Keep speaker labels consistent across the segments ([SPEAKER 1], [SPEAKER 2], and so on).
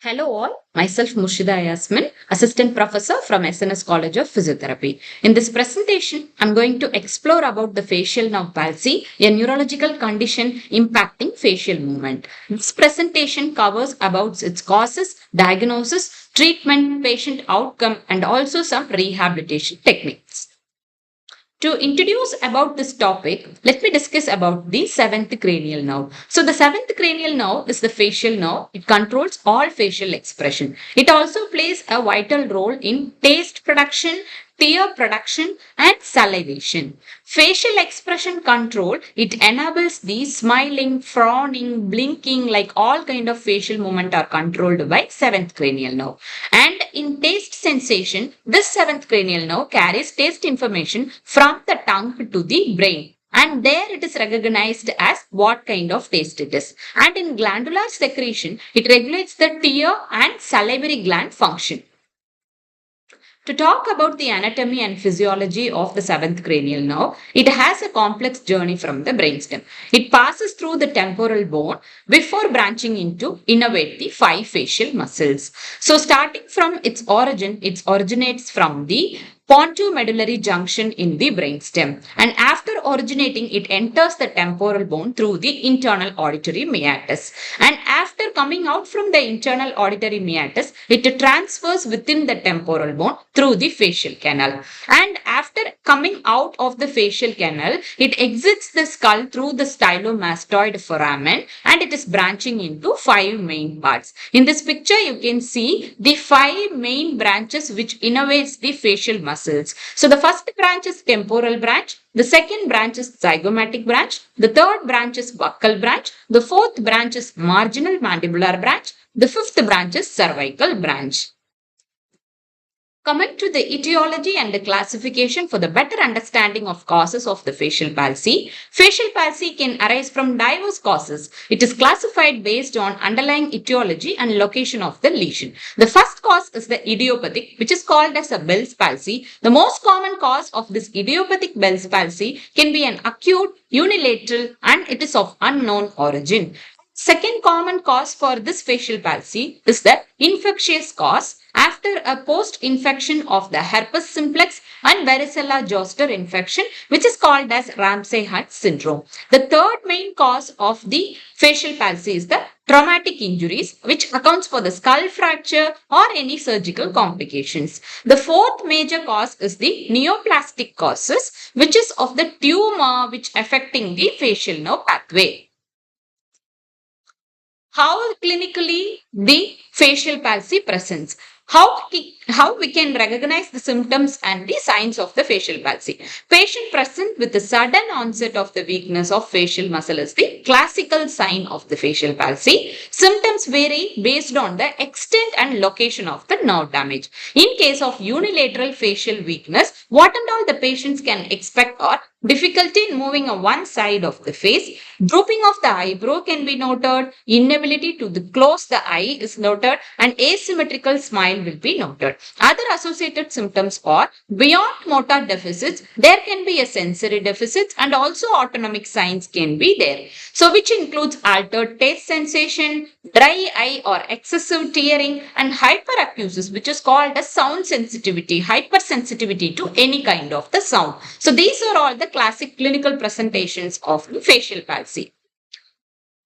[SPEAKER 1] Hello all, myself Mushida Yasmin, Assistant Professor from SNS College of Physiotherapy. In this presentation, I'm going to explore about the facial nerve palsy, a neurological condition impacting facial movement. This presentation covers about its causes, diagnosis, treatment, patient outcome, and also some rehabilitation techniques. To introduce about this topic, let me discuss about the seventh cranial nerve. So the seventh cranial nerve is the facial nerve. It controls all facial expression. It also plays a vital role in taste production, tear production and salivation. Facial expression control, it enables the smiling, frowning, blinking, like all kind of facial movement are controlled by seventh cranial nerve. And in taste sensation, this seventh cranial nerve carries taste information from the tongue to the brain. And there it is recognized as what kind of taste it is. And in glandular secretion, it regulates the tear and salivary gland function. To talk about the anatomy and physiology of the seventh cranial nerve, it has a complex journey from the brainstem. It passes through the temporal bone before branching into innervate the five facial muscles. So starting from its origin, it originates from the pontomedullary junction in the brainstem, and after originating it enters the temporal bone through the internal auditory meatus, and after coming out from the internal auditory meatus it transfers within the temporal bone through the facial canal, and after coming out of the facial canal it exits the skull through the stylomastoid foramen, and it is branching into five main parts. In this picture you can see the five main branches which innervates the facial muscles. So the first branch is temporal branch, the second branch is zygomatic branch, the third branch is buccal branch, the fourth branch is marginal mandibular branch, the fifth branch is cervical branch. Coming to the etiology and the classification for the better understanding of causes of the facial palsy can arise from diverse causes. It is classified based on underlying etiology and location of the lesion. The first cause is the idiopathic, which is called as a Bell's palsy. The most common cause of this idiopathic Bell's palsy can be an acute, unilateral, and it is of unknown origin. Second common cause for this facial palsy is the infectious cause after a post-infection of the herpes simplex and varicella zoster infection, which is called as Ramsay-Hunt syndrome. The third main cause of the facial palsy is the traumatic injuries, which accounts for the skull fracture or any surgical complications. The fourth major cause is the neoplastic causes, which is of the tumor which affecting the facial nerve pathway. How clinically the facial palsy presents? How we can recognize the symptoms and the signs of the facial palsy? Patient present with the sudden onset of the weakness of facial muscle is the classical sign of the facial palsy. Symptoms vary based on the extent and location of the nerve damage. In case of unilateral facial weakness, what and all the patients can expect are difficulty in moving on one side of the face, drooping of the eyebrow can be noted, inability to close the eye is noted, and asymmetrical smile will be noted. Other associated symptoms are beyond motor deficits, there can be a sensory deficit and also autonomic signs can be there. So which includes altered taste sensation, dry eye or excessive tearing, and hyperacusis, which is called as sound sensitivity, hypersensitivity to any kind of the sound. So these are all the classic clinical presentations of the facial palsy.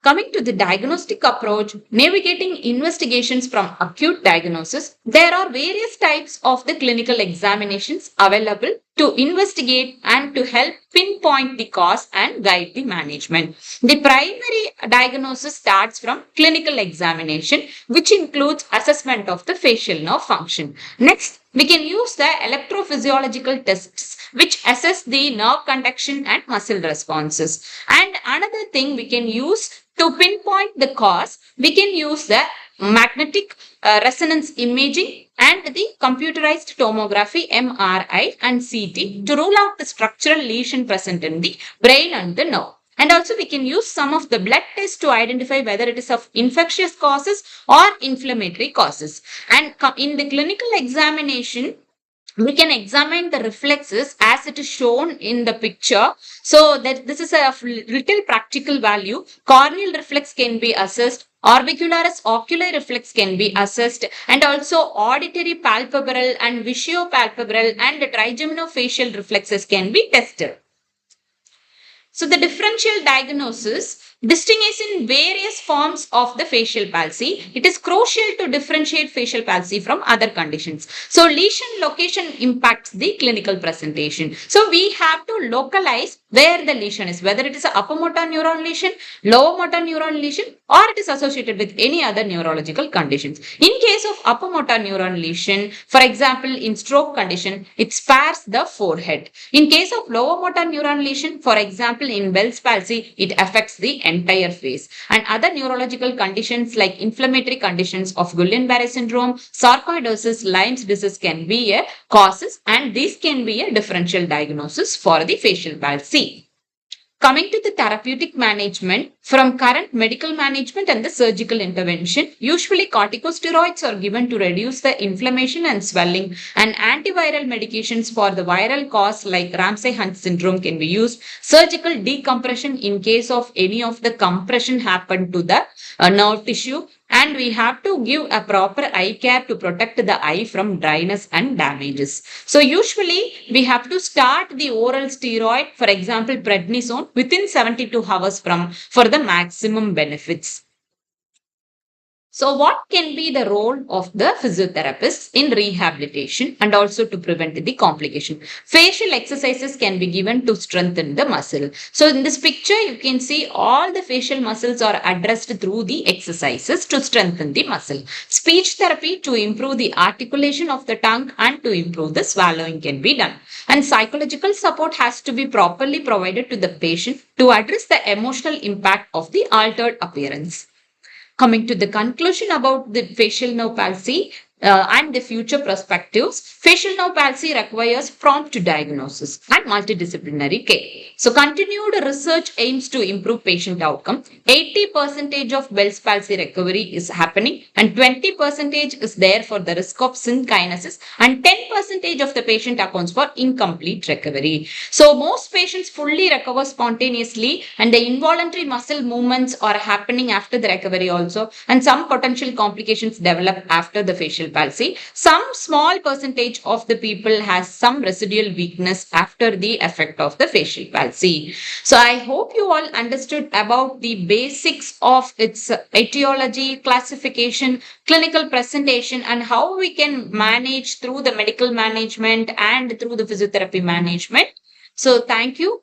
[SPEAKER 1] Coming to the diagnostic approach, navigating investigations from acute diagnosis, there are various types of the clinical examinations available to investigate and to help pinpoint the cause and guide the management. The primary diagnosis starts from clinical examination, which includes assessment of the facial nerve function. Next, we can use the electrophysiological tests which assess the nerve conduction and muscle responses. And another thing we can use to pinpoint the cause, we can use the magnetic resonance imaging and the computerized tomography MRI and CT to rule out the structural lesion present in the brain and the nerve. And also we can use some of the blood tests to identify whether it is of infectious causes or inflammatory causes. And in the clinical examination, we can examine the reflexes as it is shown in the picture. So that this is a little practical value. Corneal reflex can be assessed. Orbicularis oculi reflex can be assessed, and also auditory palpebral and visuopalpebral and trigeminofacial reflexes can be tested. So the differential diagnosis distinguishes in various forms of the facial palsy. It is crucial to differentiate facial palsy from other conditions. So lesion location impacts the clinical presentation. So we have to localize where the lesion is, whether it is an upper motor neuron lesion, lower motor neuron lesion, or it is associated with any other neurological conditions. In case of upper motor neuron lesion, for example, in stroke condition, it spares the forehead. In case of lower motor neuron lesion, for example, in Bell's palsy, it affects the entire face. And other neurological conditions like inflammatory conditions of Guillain-Barré syndrome, sarcoidosis, Lyme's disease can be a causes, and these can be a differential diagnosis for the facial palsy. Coming to the therapeutic management, from current medical management and the surgical intervention, usually corticosteroids are given to reduce the inflammation and swelling, and antiviral medications for the viral cause like Ramsay-Hunt syndrome can be used. Surgical decompression in case of any of the compression happened to the nerve tissue, and we have to give a proper eye care to protect the eye from dryness and damages. So usually we have to start the oral steroid, for example prednisone, within 72 hours for the maximum benefits. So what can be the role of the physiotherapist in rehabilitation and also to prevent the complication? Facial exercises can be given to strengthen the muscle. So in this picture, you can see all the facial muscles are addressed through the exercises to strengthen the muscle. Speech therapy to improve the articulation of the tongue and to improve the swallowing can be done. And psychological support has to be properly provided to the patient to address the emotional impact of the altered appearance. Coming to the conclusion about the facial nerve palsy and the future perspectives, facial nerve palsy requires prompt diagnosis and multidisciplinary care. So continued research aims to improve patient outcome. 80% of Bell's palsy recovery is happening, and 20% is there for the risk of synkinesis, and 10% of the patient accounts for incomplete recovery. So most patients fully recover spontaneously, and the involuntary muscle movements are happening after the recovery also, and some potential complications develop after the facial palsy. Some small percentage of the people has some residual weakness after the effect of the facial palsy. So I hope you all understood about the basics of its etiology, classification, clinical presentation, and how we can manage through the medical management and through the physiotherapy management. So thank you.